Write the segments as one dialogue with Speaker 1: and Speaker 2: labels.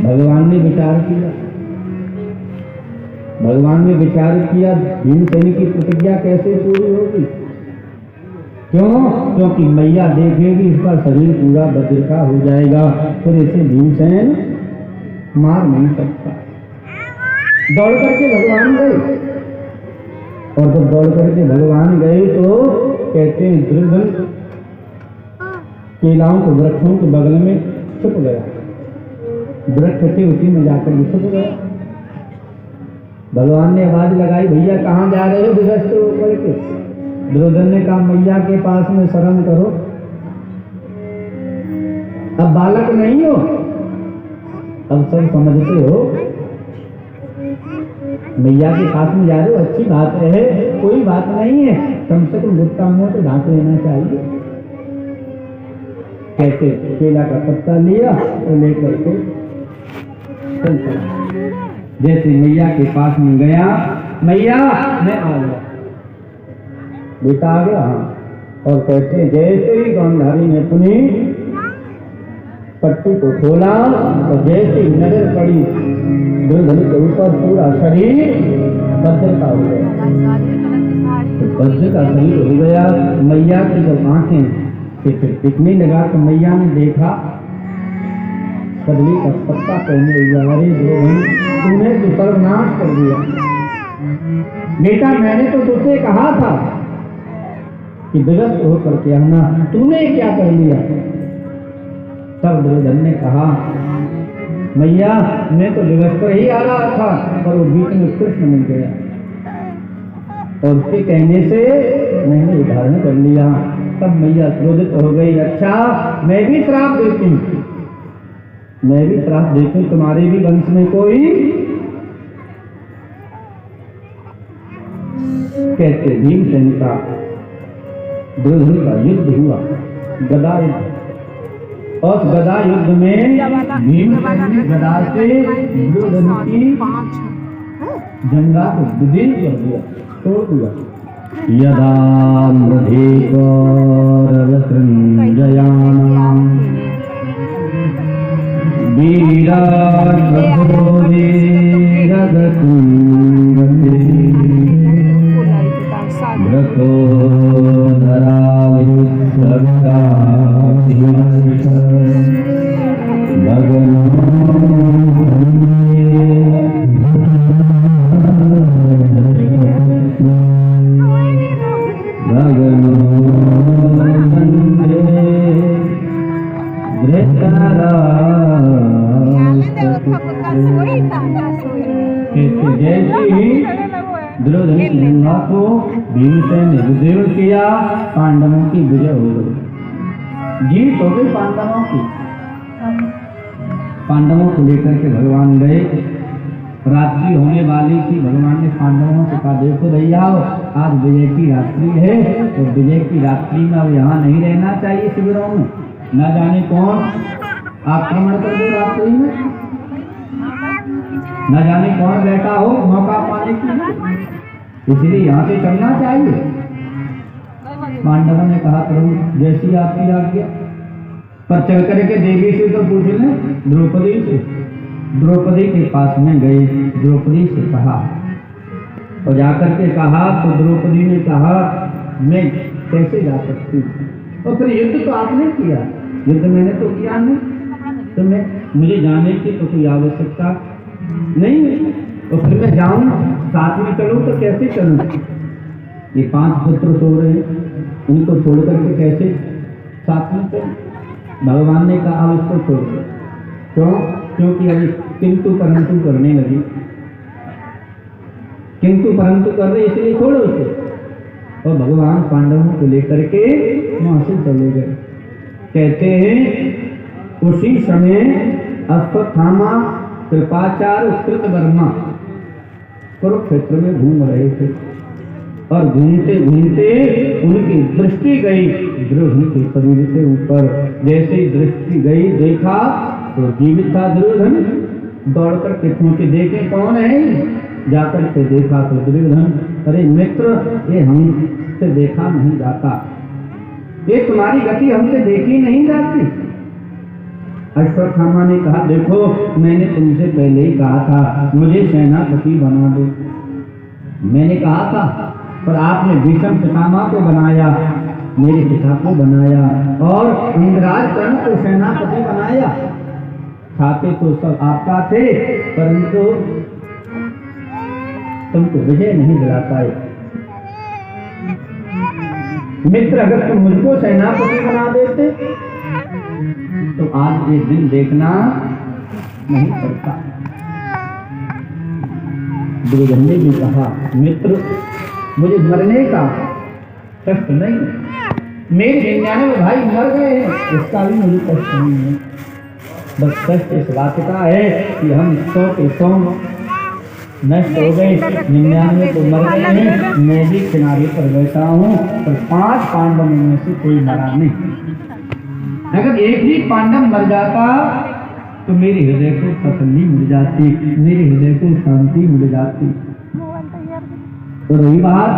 Speaker 1: भगवान ने विचार किया, भगवान ने विचार किया भीमसेन की प्रतिज्ञा कैसे पूरी होगी। क्यों? क्योंकि मैया देखेगी इसका शरीर पूरा वज्र का हो जाएगा, फिर इसे भीमसेन मार नहीं सकता। दौड़ करके भगवान गए, और जब दौड़ करके भगवान गए तो कहते हैं दुर्योधन केलाओं के वृक्षों के बगल में छुप गया, वृक्ष थे उसी में जाकर छुप गया। भगवान ने आवाज लगाई, भैया कहाँ जा रहे हो विवश होकर के? दुर्योधन ने कहा मैया के पास में शरण करो, अब बालक नहीं हो, अब सब समझते हो, मैया के पास में जा रहे हो, अच्छी बात है, कोई बात नहीं है, कम से कम गुप्ता मुंह तो ढांक लेना चाहिए। कहते केला का पत्ता लिया और लेकर के चल पड़ा। जैसे मैया के पास में गया, मैया मैं आ गया, बेटा आ गया। और कहते जैसे ही गांधारी ने अपनी पट्टी को खोला तो जैसे ही नजर पड़ी दुर्योधन के ऊपर पूरा शरीर वज्र का हो गया, तो वज्र का शरीर हो गया। मैया की जब आंखें फिर टिकने लगा तो मैया ने देखा कदली का पत्ता पहने हुआ, अरे दुर्योधन तूने तो सर्वनाश कर दिया बेटा, मैंने तो तुझसे कहा था कि विवश होकर के आना, तूने क्या कर लिया। तब दुर्योधन ने कहा मैया मैं तो विवश कर ही आ रहा था, पर वो बीच में कृष्ण मिल गया और उसके कहने से मैंने उदाहरण कर लिया। तब मैया क्रोधित हो गई, अच्छा मैं भी श्राप देती हूँ, मैं भी श्राप देती हूँ, तुम्हारे भी वंश में कोई। कहते भीमसेन का दुर्योधन का युद्ध हुआ, गदा युद्ध, और गदा युद्ध में भीमसेन ने गदा से दुर्योधन की जंघा को विदीर्ण कर दिया, तोड़ दिया। यदा मृधीकौरवसृञ्जयानां दुर्योधन की जंघा को भीमसेन ने विदीर्ण किया, पांडवों की विजय हो गई, जीत हो गई पांडवों की। पांडवों को लेकर के भगवान गए, रात्रि होने वाली थी, भगवान ने पांडवों से कहा देखो भैया आज विजय की रात्रि है, और विजय की रात्रि में अब यहाँ नहीं रहना चाहिए शिविरों में, न जाने कौन आक्रमण कर दे रात्रि में, न जाने कौन बैठा हो मौका पाने की, इसलिए यहाँ से चलना चाहिए। पांडवों ने कहा प्रभु जैसी आपकी आज्ञा, पर चल करके देवी से तो पूछ लें, द्रौपदी से। द्रौपदी के पास में गए, द्रौपदी से कहा, और जाकर के कहा तो द्रौपदी ने कहा मैं कैसे जा सकती हूँ, और फिर युद्ध तो आपने किया, युद्ध मैंने तो किया नहीं, तो मैं मुझे जाने की तो कोई आवश्यकता नहीं है, तो फिर मैं जाऊं साथ में चलूं तो कैसे चलूं। ये 5 पुत्र सो रहे हैं, इनको छोड़ करके कैसे साथ में चलूं। भगवान ने कहा अब इसको छोड़ दो, क्यों? क्योंकि अभी किंतु परंतु करने लगी, किंतु परंतु कर रहे इसलिए छोड़ो उसे। और भगवान पांडवों को लेकर के वहां से चले गए। कहते हैं उसी समय अश्वत्थामा कृपाचार्य कृतवर्मा कुरुक्षेत्र में घूम रहे थे, और घूमते घूमते उनकी दृष्टि गई दुर्योधन के शरीर के ऊपर। जैसे ही दृष्टि गई देखा तो जीवित था दुर्योधन, दौड़ कर के पहुंचे, देखे कौन है, जाकर के देखा तो दुर्योधन, अरे मित्र ये हमसे देखा नहीं जाता, ये तुम्हारी गति हमसे देखी नहीं जाती, अश्वत्थामा ने कहा, देखो मैंने तुमसे पहले ही कहा था मुझे सेनापति बना दो। मैंने कहा था, पर आपने भीष्म पितामह को बनाया, मेरे पिता को बनाया और इंद्राज कर्ण को सेनापति बनाया। खाते तो सब आपका थे, परंतु तुमको विजय नहीं दिला पाए। मित्र, अगर तुम मुझको सेनापति बना देते तो आज ये दिन देखना नहीं पड़ता। दुर्योधन ने भी कहा, मित्र मुझे मरने का कष्ट नहीं, मेरे 99 भाई मर गए हैं, इसका भी मुझे कष्ट नहीं है। बस कष्ट इस बात का है कि हम 100 के 100 नष्ट हो गए, 99 तो मर गए हैं, मैं भी किनारे पर बैठा हूँ, पर 5 पांडवों में से कोई मरा नहीं। अगर एक ही पांडव मर जाता तो मेरे हृदय को तसल्ली मिल जाती, मेरे हृदय को शांति मिल जाती। तो रही बात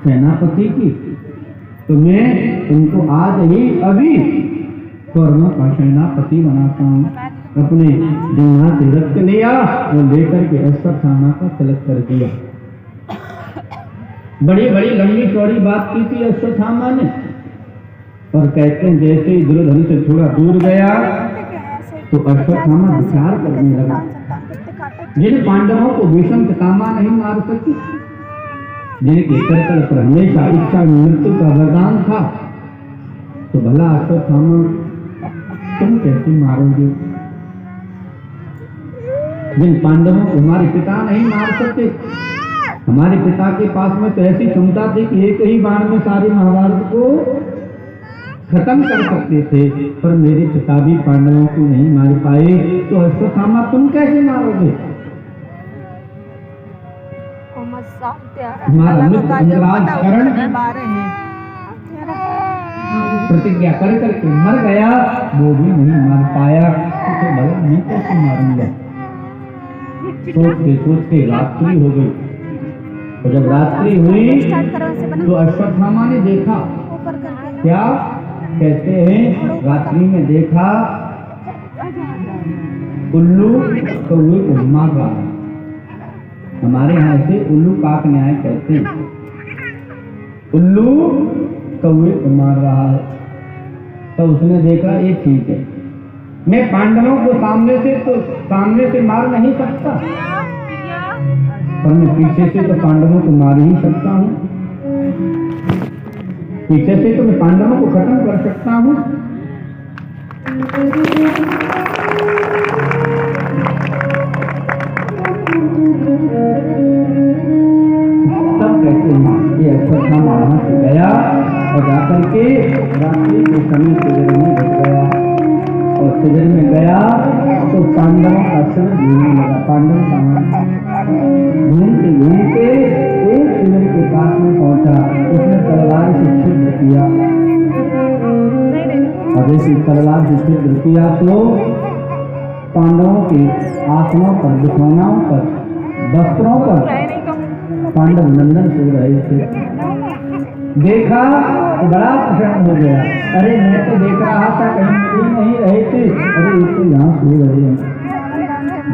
Speaker 1: सेनापति की, तो मैं तुमको आज ही अभी कौरवों का सेनापति बनाता हूँ। अपने दिमाग से रक्त लिया और लेकर के अश्वत्थामा का तिलक कर दिया। बड़ी बड़ी लंबी चौड़ी बात की थी अश्वत्थामा ने, और कहते हैं जैसे ही दुर्योधन से थोड़ा दूर गया तो अश्वत्थामा विचार करने लगा, जिन पांडवों को भीष्म पितामह नहीं मार सकी, जिनके कर्तव्य पर हमेशा इच्छा मृत्यु का वरदान था, तो भला अश्वत्थामा तुम कैसे मारोगे? जिन पांडवों को हमारे पिता नहीं मार सकते, हमारे पिता के पास में तो ऐसी क्षमता थी कि एक ही बाण में सारे महाभारत को खत्म कर सकते थे, पर मेरे पिता भी पांडवों को नहीं मार पाए, तो अश्वत्थामा तुम कैसे मारोगे? हमारा मित्र इंद्राज कर्ण प्रतिज्ञा कर करके मर गया, वो भी नहीं मार पाया, तो भला मैं कैसे मारूंगा? सोच के रात्रि हो गई, और जब रात्रि हुई तो अश्वत्थामा ने देखा, क्या कहते हैं, रात्रि में देखा उल्लू कौवे को मार रहा है। हमारे यहाँ से उल्लू काक न्याय कहते हैं, उल्लू कौवे को मार रहा है। तो उसने देखा ये ठीक है, मैं पांडवों को सामने से मार नहीं सकता, पर मैं पीछे से तो पांडवों को मार ही सकता हूँ, पीछे से तो मैं पांडवों को खत्म कर सकता हूँ। तब कहते हैं ये अश्वत्थामा वहां से गया और जाकर के रात्रि के समय शिविर में घुस गया, और शिविर में गया तो पांडवों का शिविर ढूंढने लगा। पांडव घूमते एक शिविर के पास में पहुंचा, उसने तलवार से छिद्र किया, और जैसे तलवार से छिद्र किया तो पांडवों के आसनों पर, बिछौनाओं पर, वस्त्रों पर पांडव नंदन सो रहे थे। देखा तो बड़ा प्रसन्न हो गया, अरे मैं तो देख रहा था कहीं मिल नहीं रहे थे, अरे ये तो यहाँ सो रहे हैं।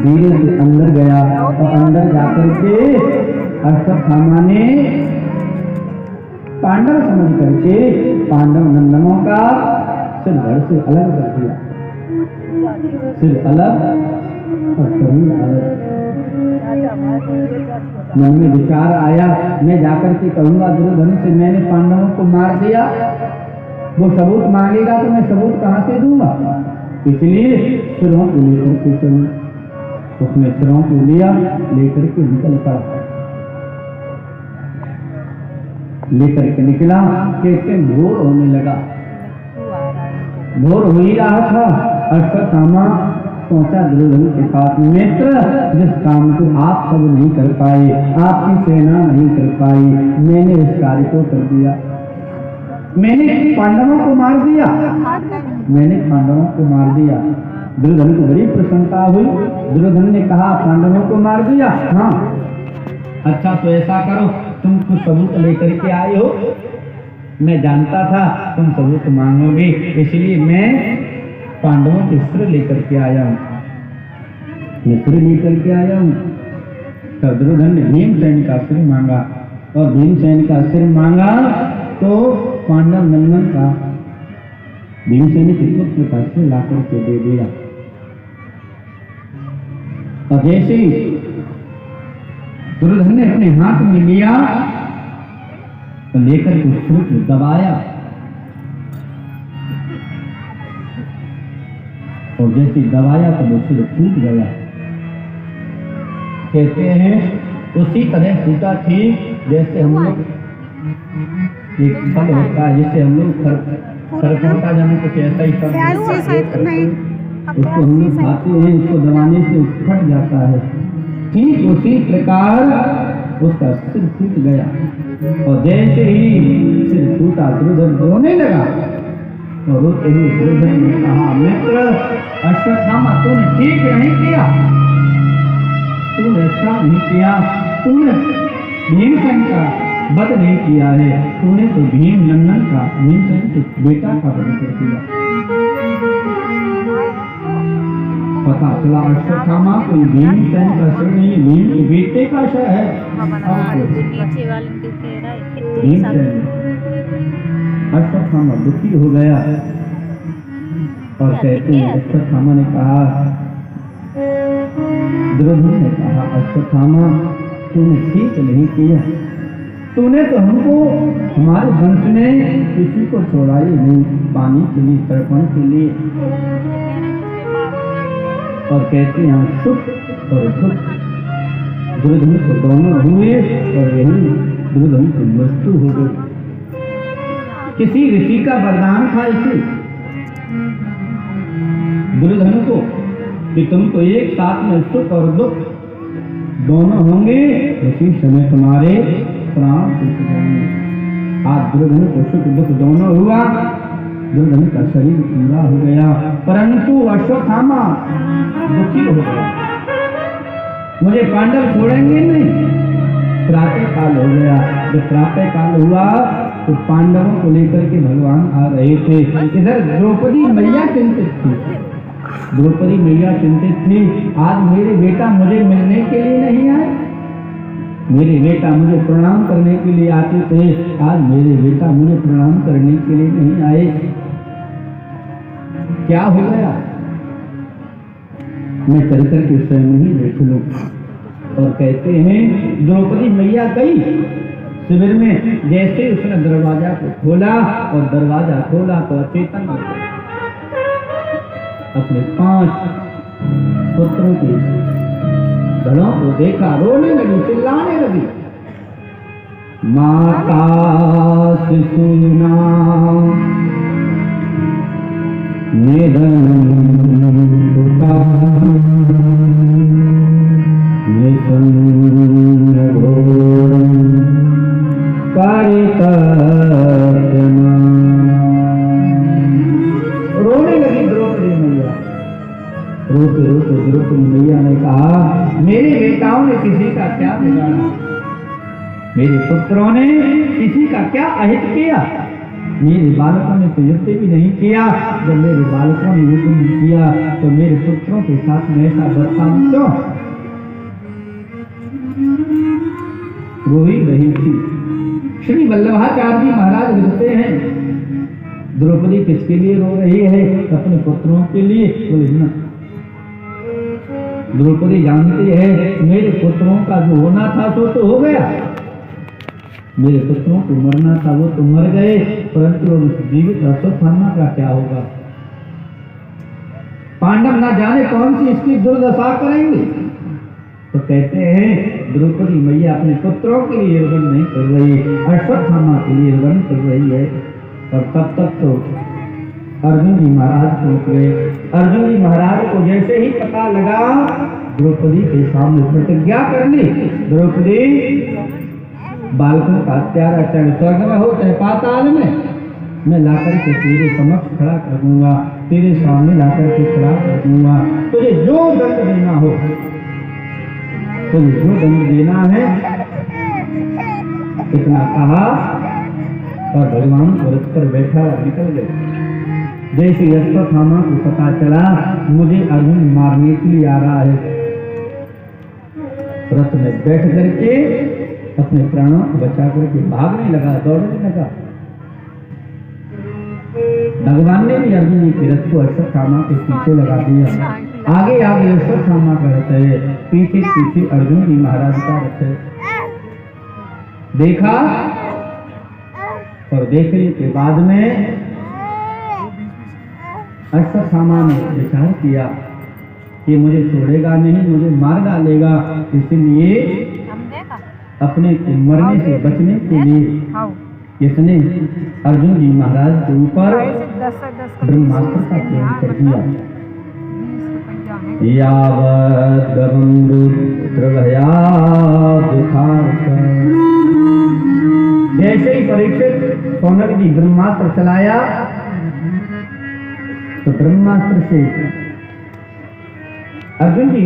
Speaker 1: धीरे से अंदर गया और अंदर जाकर के अश्वत्थामा ने पांडव समझ करके पांडव नंदनों का सिर घर से अलग कर दिया, सिर अलग और शरीर अलग। मन में विचार आया, मैं जाकर के कहूंगा दुर्योधन से मैंने पांडवों को मार दिया, वो सबूत मांगेगा तो मैं सबूत कहां से दूंगा, इसलिए सिरों को लेकर के चलूं। उसने सिरों को लिया, लेकर के निकल पड़ा, लेकर के निकला। कहते भोर होने लगा, भोर हो ही रहा था। अश्वत्थामा पहुंचा दुर्योधन के पास, मित्र जिस काम को आप सब नहीं कर पाए, आपकी सेना नहीं कर पाई, मैंने इस कार्य को कर दिया, मैंने पांडवों को मार दिया, मैंने पांडवों को मार दिया। दुर्योधन को बड़ी प्रसन्नता हुई। दुर्योधन ने कहा पांडवों को मार दिया, हाँ अच्छा तो ऐसा करो, तुम कुछ सबूत लेकर के आए हो, मैं जानता था तुम सबूत मांगोगे, इसलिए मैं पांडवों के सिर लेकर के आया हूं, मैं सिर लेकर के आया हूं। तब दुर्योधन ने भीमसेन का सिर मांगा और भीमसेन का सिर मांगा तो पांडव नंदन का भीमसेन के पुत्र का सिर ला करके दे दिया। और जैसे दुर्योधन ने अपने हाथ में लिया तो लेकर के सिर को दबाया और जैसे दबाया तो वो सिर टूट गया। कहते हैं उसी तरह टूटा थी जैसे हम लोग एक फल होता है, जैसे हम लोग खरखोटा जाने कुछ ऐसा ही उसको हम लोग खाते हैं, उसको दबाने से फट जाता है। ठीक उसी प्रकार उसका सिर टूट गया और जैसे ही सिर टूटा दुर्योधन रोने लगा और रोते हुए दुर्योधन ने कहा, मित्र अश्वत्थामा तूने ठीक नहीं किया, तूने अच्छा नहीं किया, तूने भीमसेन का वध नहीं किया है, तूने तो भीम नंदन का भीमसेन के बेटा का वध कर दिया। पता चला अश्वत्थामा कोई भीमसेन का सिर नहीं, भीम के बेटे का शय है। भीमसेन अश्वत्थामा दुखी हो गया और कहते हैं अश्वत्थामा ने कहा, दुर्योधन ने कहा, अश्वत्थामा तूने ठीक नहीं किया, तूने तो हमको हमारे वंश में किसी को छोड़ा ही नहीं, पानी के लिए तर्पण के लिए। और कहते हैं सुख और दुख दुर्योधन को दोनों हुए और यही दुर्योधन की मृत्यु हो गई। किसी ऋषि का वरदान था इसे दुर्योधन को कि तुम तो एक साथ में सुख और दुख दोनों होंगे, इसी समय तुम्हारे प्राण छूट जाएंगे। आज दुर्योधन को सुख दुख दोनों हुआ, दुर्योधन का शरीर पूरा हो गया, परंतु अश्वत्थामा दुखी हो गया, मुझे पांडव छोड़ेंगे नहीं। प्रातः काल हो गया, जब प्रातः काल हुआ तो पांडवों को लेकर के भगवान आ रहे थे। इधर द्रौपदी मैया चिंतित थी, द्रौपदी मैया चिंतित थी, आज मेरे बेटा मुझे मिलने के लिए नहीं आए, मेरे बेटा मुझे प्रणाम करने के लिए आते थे, आज मेरे बेटा मुझे प्रणाम करने के लिए नहीं आए, क्या हो गया? मैं चल कर के स्वयं ही देख लूं। और कहते हैं द्रौपदी मैया गई शिविर में, जैसे उसने दरवाजा को खोला और दरवाजा खोला तो अचेतन हो गया। अपने 5 पुत्रों के धड़ों को देखा, रोने लगी, चिल्लाने लगी, माता शिशुना निधन रोने लगी द्रौपदी मैया। रोते रोते द्रौपदी मैया ने कहा, मेरे बेटाओं ने किसी का क्या बिगाड़ा, मेरे पुत्रों ने किसी का क्या अहित किया, मेरे बालकों ने तो युद्ध भी नहीं किया, जब मेरे बालकों ने युद्ध नहीं किया तो मेरे पुत्रों के साथ में ऐसा बर्ताव क्यों? रोई रही थी। श्री वल्लभाचार्य जी महाराज लिखते हैं, द्रौपदी किसके लिए रो रही है? अपने पुत्रों के लिए। द्रौपदी जानती है मेरे पुत्रों का जो होना था तो हो गया, मेरे पुत्रों को मरना था वो तो मर गए, परंतु जीवित अश्वत्थामा का क्या होगा? पांडव ना जाने कौन सी इसकी दुर्दशा करेंगे। तो कहते हैं द्रौपदी मैया अपने पुत्रों के लिए वन नहीं कर रही, अश्वत्थामा के लिए वन कर रही है। और तब तक तो अर्जुन जी महाराज पहुंच गए। अर्जुन जी महाराज को जैसे ही पता लगा, द्रौपदी के सामने प्रतिज्ञा कर ली, द्रौपदी बालकों का अत्याचार चाहे स्वर्ग में हो चाहे पाताल में, मैं लाकर के तेरे समक्ष खड़ा कर दूंगा, तेरे सामने लाकर के खड़ा कर दूंगा, तुझे जो दंड देना हो, तुझे जो दंड देना है। इतना कहा और भगवान रथ पर बैठा निकल गए। जैसे अश्वत्थामा को पता चला मुझे अर्जुन मारने के लिए आ रहा है, रथ में बैठ करके अपने प्राणों को बचा करके भागने लगा, दौड़ने लगा। भगवान ने भी अर्जुन के रथ को अश्वत्थामा के पीछे लगा दिया। आगे आगे अश्वत्थामा का रथ है, पीछे पीछे अर्जुन जी महाराज का रथ है। देखा और देखने के बाद में अश्वत्थामा ने विचार किया कि मुझे छोड़ेगा नहीं, मुझे मार डालेगा, इसलिए अपने मरने से बचने के लिए इसने अर्जुन जी महाराज के ऊपर ब्रह्मास्त्र का प्रयोग कर दिया। यावत् जैसे ही परीक्षित सौनक जी ब्रह्मास्त्र चलाया तो ब्रह्मास्त्र से अर्जुन जी